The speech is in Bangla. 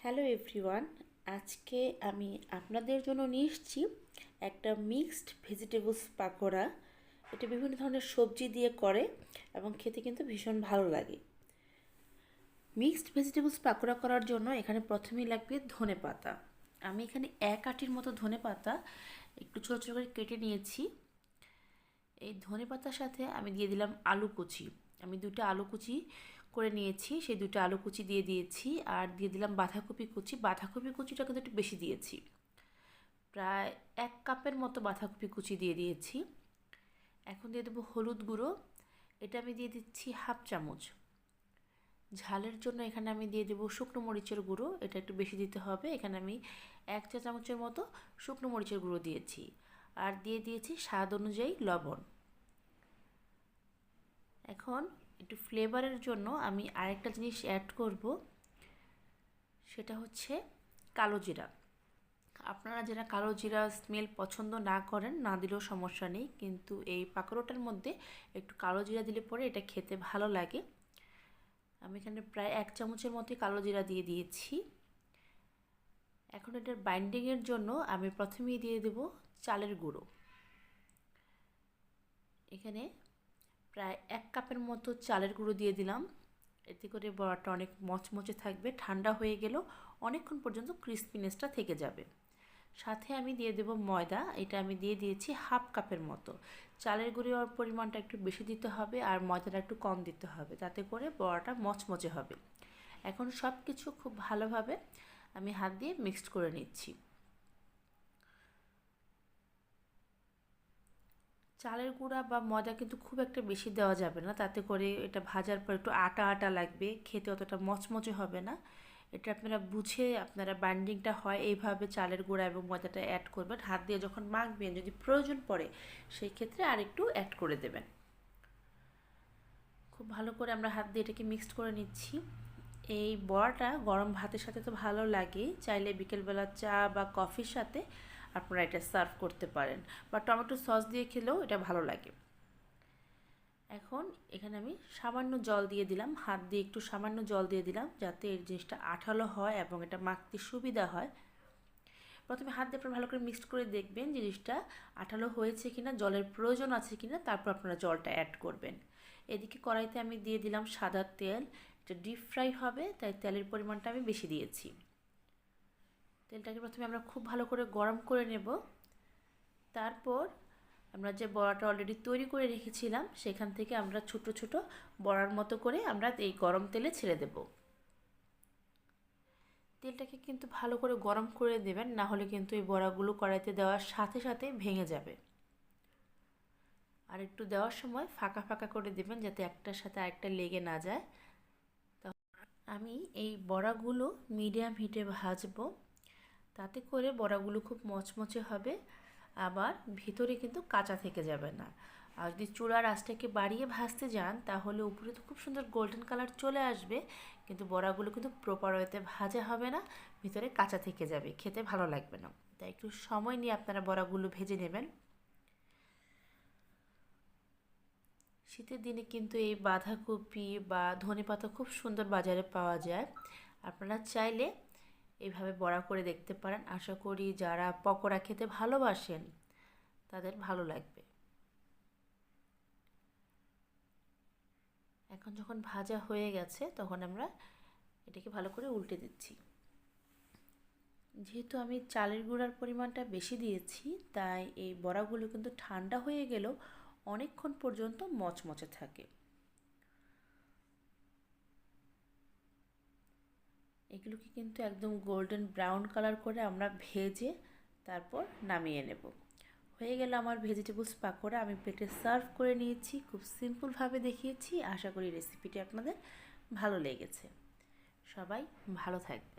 হ্যালো এভরিওয়ান, আজকে আমি আপনাদের জন্য নিয়ে এসেছি একটা মিক্সড ভেজিটেবলস পাকোড়া। এটা বিভিন্ন ধরনের সবজি দিয়ে করে এবং খেতে কিন্তু ভীষণ ভালো লাগে। মিক্সড ভেজিটেবলস পাকোড়া করার জন্য এখানে প্রথমেই লাগবে ধনেপাতা। আমি এখানে এক আটির মতো ধনেপাতা একটু ছোটো ছোটো করে কেটে নিয়েছি। এই ধনেপাতার সাথে আমি দিয়ে দিলাম আলু কুচি। আমি দুটো আলু কুচি করে নিয়েছি, সেই দুটো আলু কুচি দিয়ে দিয়েছি। আর দিয়ে দিলাম বাঁধাকপি কুচি। বাঁধাকপি কুচিটা কিন্তু একটু বেশি দিয়েছি, প্রায় 1 কাপের মতো বাঁধাকপি কুচি দিয়ে দিয়েছি। এখন দিয়ে দেবো হলুদ গুঁড়ো, এটা আমি দিয়ে দিচ্ছি 1/2 চামচ। ঝালের জন্য এখানে আমি দিয়ে দেবো শুকনো মরিচের গুঁড়ো, এটা একটু বেশি দিতে হবে। এখানে আমি 1 চা চামচের মতো শুকনো মরিচের গুঁড়ো দিয়েছি। আর দিয়ে দিয়েছি স্বাদ অনুযায়ী লবণ। এখন একটু ফ্লেভারের জন্য আমি আরেকটা জিনিস অ্যাড করব, সেটা হচ্ছে কালো জিরা। আপনারা যারা কালো জিরা স্মেল পছন্দ না করেন, না দিলেও সমস্যা নেই, কিন্তু এই পাকোড়াটার মধ্যে একটু কালো জিরা দিলে পরে এটা খেতে ভালো লাগে। আমি এখানে প্রায় 1 চামচের মতোই কালো জিরা দিয়ে দিয়েছি। এখন এটার বাইন্ডিংয়ের জন্য আমি প্রথমেই দিয়ে দেব চালের গুঁড়ো। এখানে প্রায় 1 কাপের মতো চালের গুঁড়ো দিয়ে দিলাম। এতে করে বড়াটা অনেক মচমচে থাকবে, ঠান্ডা হয়ে গেলেও অনেকক্ষণ পর্যন্ত ক্রিস্পিনেসটা থেকে যাবে। সাথে আমি দিয়ে দেব ময়দা, এটা আমি দিয়ে দিয়েছি 1/2 কাপের মতো। চালের গুঁড়োর পরিমাণটা একটু বেশি দিতে হবে আর ময়দাটা একটু কম দিতে হবে, তাতে করে বড়াটা মচমচে হবে। এখন সব কিছু খুব ভালোভাবে আমি হাত দিয়ে মিক্সড করে নিচ্ছি। চালের গুঁড়া বা ময়দা কিন্তু খুব একটা বেশি দেওয়া যাবে না, তাতে করে এটা ভাজার পর একটু আটা আটা লাগবে, খেতে অতটা মচমচে হবে না। এটা আপনারা বুঝে আপনারা বাইন্ডিংটা হয় এইভাবে চালের গুঁড়া এবং ময়দাটা অ্যাড করবেন। হাত দিয়ে যখন মাখবেন, যদি প্রয়োজন পড়ে সেই ক্ষেত্রে আর একটু অ্যাড করে দেবেন। খুব ভালো করে আমরা হাত দিয়ে এটাকে মিক্সড করে নিচ্ছি। এই বড়াটা গরম ভাতের সাথে তো ভালো লাগেই, চাইলে বিকেলবেলা চা বা কফির সাথে আপনারা এটা সার্ভ করতে পারেন, বা টমেটো সস দিয়ে খেলেও এটা ভালো লাগে। এখন এখানে আমি সামান্য জল দিয়ে দিলাম, হাত দিয়ে একটু সামান্য জল দিয়ে দিলাম, যাতে এই জিনিসটা আঠালো হয় এবং এটা মাখতে সুবিধা হয়। প্রথমে হাত দিয়ে আপনারা ভালো করে মিক্সড করে দেখবেন জিনিসটা আঠালো হয়েছে কিনা, জলের প্রয়োজন আছে কিনা, তারপর আপনারা জলটা অ্যাড করবেন। এদিকে কড়াইতে আমি দিয়ে দিলাম সাদা তেল। এটা ডিপ ফ্রাই হবে, তাই তেলের পরিমাণটা আমি বেশি দিয়েছি। তেলটাকে প্রথমে আমরা খুব ভালো করে গরম করে নেব। তারপর আমরা যে বড়াটা অলরেডি তৈরি করে রেখেছিলাম, সেখান থেকে আমরা ছোট ছোট বড়ার মতো করে আমরা এই গরম তেলে ছেড়ে দেব। তেলটাকে কিন্তু ভালো করে গরম করে দেবেন, না হলে কিন্তু এই বড়াগুলো কড়াইতে দেওয়ার সাথে সাথে ভেঙে যাবে। আর একটু দেওয়ার সময় ফাঁকা ফাঁকা করে দেবেন, যাতে একটার সাথে আরেকটা লেগে না যায়। আমি এই বড়াগুলো মিডিয়াম হিটে ভাজবো, তাতে করে বড়াগুলো খুব মচমচে হবে, আবার ভিতরে কিন্তু কাঁচা থেকে যাবে না। আর যদি চুলার আঁচটাকে বাড়িয়ে ভাজতে যান, তাহলে উপরে তো খুব সুন্দর গোল্ডেন কালার চলে আসবে, কিন্তু বড়াগুলো কিন্তু প্রপার ওয়েতে ভাজা হবে না, ভিতরে কাঁচা থেকে যাবে, খেতে ভালো লাগবে না। তাই একটু সময় নিয়ে আপনারা বড়াগুলো ভেজে নেবেন। শীতের দিনে কিন্তু এই বাঁধাকপি বা ধনেপাতা খুব সুন্দর বাজারে পাওয়া যায়। আপনারা চাইলে এইভাবে বড়া করে দেখতে পারেন। আশা করি যারা পকোড়া খেতে ভালোবাসেন তাদের ভালো লাগবে। এখন যখন ভাজা হয়ে গেছে, তখন আমরা এটাকে ভালো করে উল্টে দিচ্ছি। যেহেতু আমি চালের গুঁড়ার পরিমাণটা বেশি দিয়েছি, তাই এই বড়াগুলো কিন্তু ঠান্ডা হয়ে গেলেও অনেকক্ষণ পর্যন্ত মচমচে থাকে। এগুলোকে কিন্তু একদম গোল্ডেন ব্রাউন কালার করে আমরা ভেজে তারপর নামিয়ে নেব। হয়ে গেল আমার ভেজিটেবলস পাকোড়া। আমি প্লেটে সার্ভ করে নিয়েছি, খুব সিম্পলভাবে দেখিয়েছি। আশা করি রেসিপিটি আপনাদের ভালো লেগেছে। সবাই ভালো থাকবে।